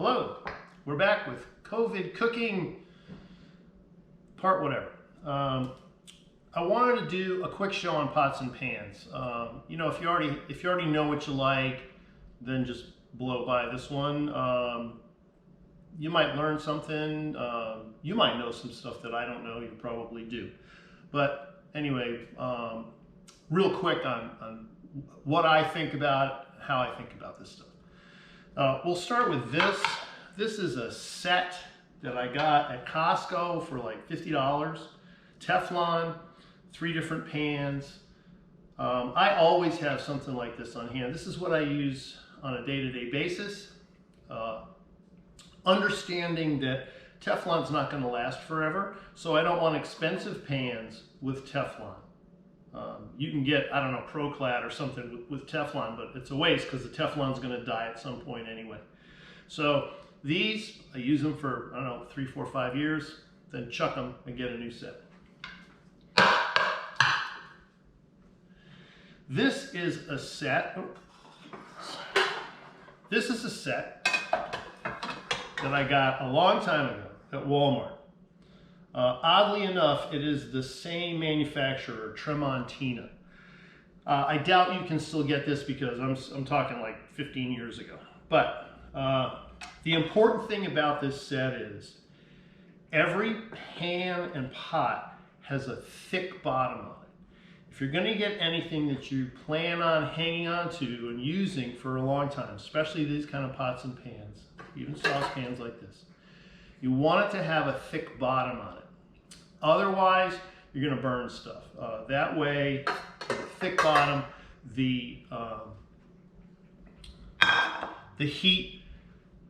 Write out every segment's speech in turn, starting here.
Hello, we're back with COVID cooking part whatever. I wanted to do a quick show on pots and pans. You know, if you already know what you like, then just blow by this one. You might learn something. You might know some stuff that I don't know. You probably do. But anyway, real quick on what I think about, how I think about this stuff. We'll start with this. This is a set that I got at Costco for like $50. Teflon, 3 different pans. I always have something like this on hand. This is what I use on a day-to-day basis. Understanding that Teflon's not going to last forever, so I don't want expensive pans with Teflon. You can get, I don't know, ProClad or something with Teflon, but it's a waste because the Teflon's going to die at some point anyway. So these, I use them for, I don't know, 3, 4, 5 years, then chuck them and get a new set. This is a set. This is a set that I got a long time ago at Walmart. Oddly enough, it is the same manufacturer, Tremontina. I doubt you can still get this because I'm talking like 15 years ago. But the important thing about this set is every pan and pot has a thick bottom on it. If you're going to get anything that you plan on hanging on to and using for a long time, especially these kind of pots and pans, even saucepans like this, you want it to have a thick bottom on it. Otherwise, you're going to burn stuff. That way, with a thick bottom, the heat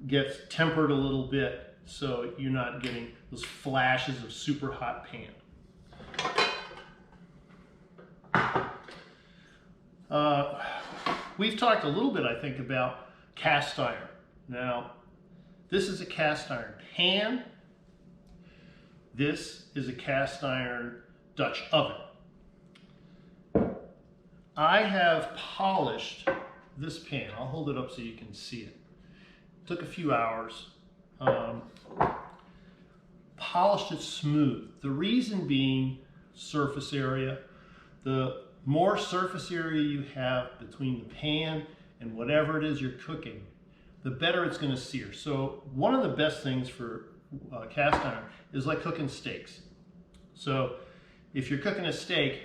gets tempered a little bit, so you're not getting those flashes of super hot pan. We've talked a little bit, I think, about cast iron. Now, this is a cast iron pan. This is a cast iron Dutch oven. I have polished this pan. I'll hold it up so you can see it. Took a few hours. Polished it smooth. The reason being surface area. The more surface area you have between the pan and whatever it is you're cooking, the better it's going to sear. So one of the best things for cast iron is like cooking steaks. So if you're cooking a steak,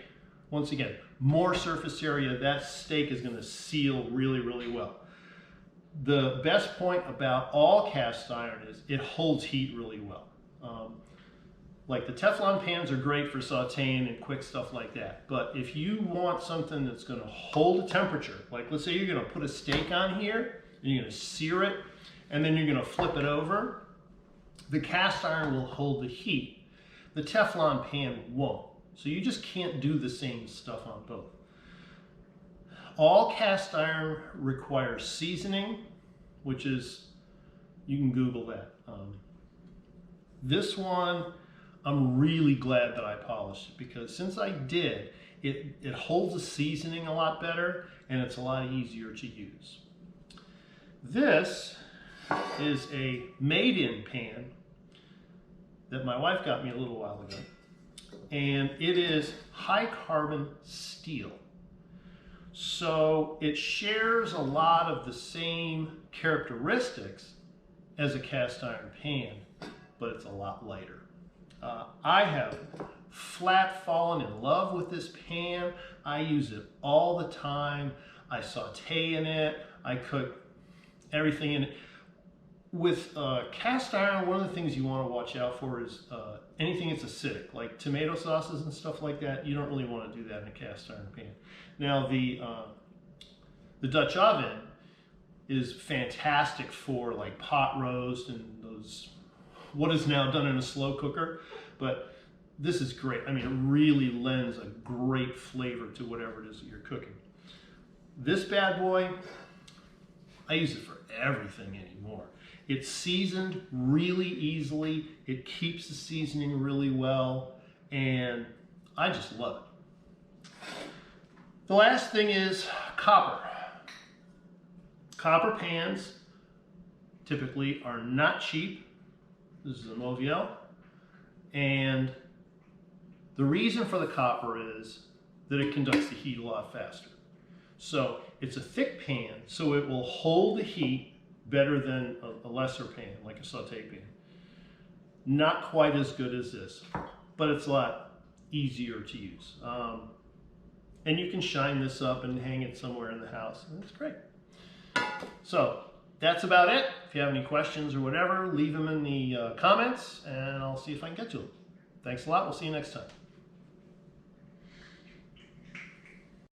once again, more surface area, that steak is going to seal really, really well. The best point about all cast iron is it holds heat really well. Like the Teflon pans are great for sauteing and quick stuff like that. But if you want something that's going to hold a temperature, like let's say you're going to put a steak on here and you're going to sear it and then you're going to flip it over, the cast iron will hold the heat. The Teflon pan won't. So you just can't do the same stuff on both. All cast iron requires seasoning, which is, you can Google that. This one, I'm really glad that I polished it because since I did, it holds the seasoning a lot better and it's a lot easier to use. This is a made-in pan that my wife got me a little while ago, and it is high carbon steel. So it shares a lot of the same characteristics as a cast iron pan, but it's a lot lighter. I have flat fallen in love with this pan. I use it all the time. I saute in it. I cook everything in it. With cast iron, one of the things you want to watch out for is anything that's acidic, like tomato sauces and stuff like that. You don't really want to do that in a cast iron pan. Now, the Dutch oven is fantastic for like pot roast and those, what is now done in a slow cooker, but this is great. I mean, it really lends a great flavor to whatever it is that you're cooking. This bad boy, I use it for everything anymore. It's seasoned really easily. It keeps the seasoning really well, and I just love it. The last thing is copper. Copper pans typically are not cheap. This is a Moviel. And the reason for the copper is that it conducts the heat a lot faster. So it's a thick pan, so it will hold the heat better than a lesser pan, like a saute pan. Not quite as good as this, but it's a lot easier to use. And you can shine this up and hang it somewhere in the house, and it's great. So that's about it. If you have any questions or whatever, leave them in the comments, and I'll see if I can get to them. Thanks a lot. We'll see you next time.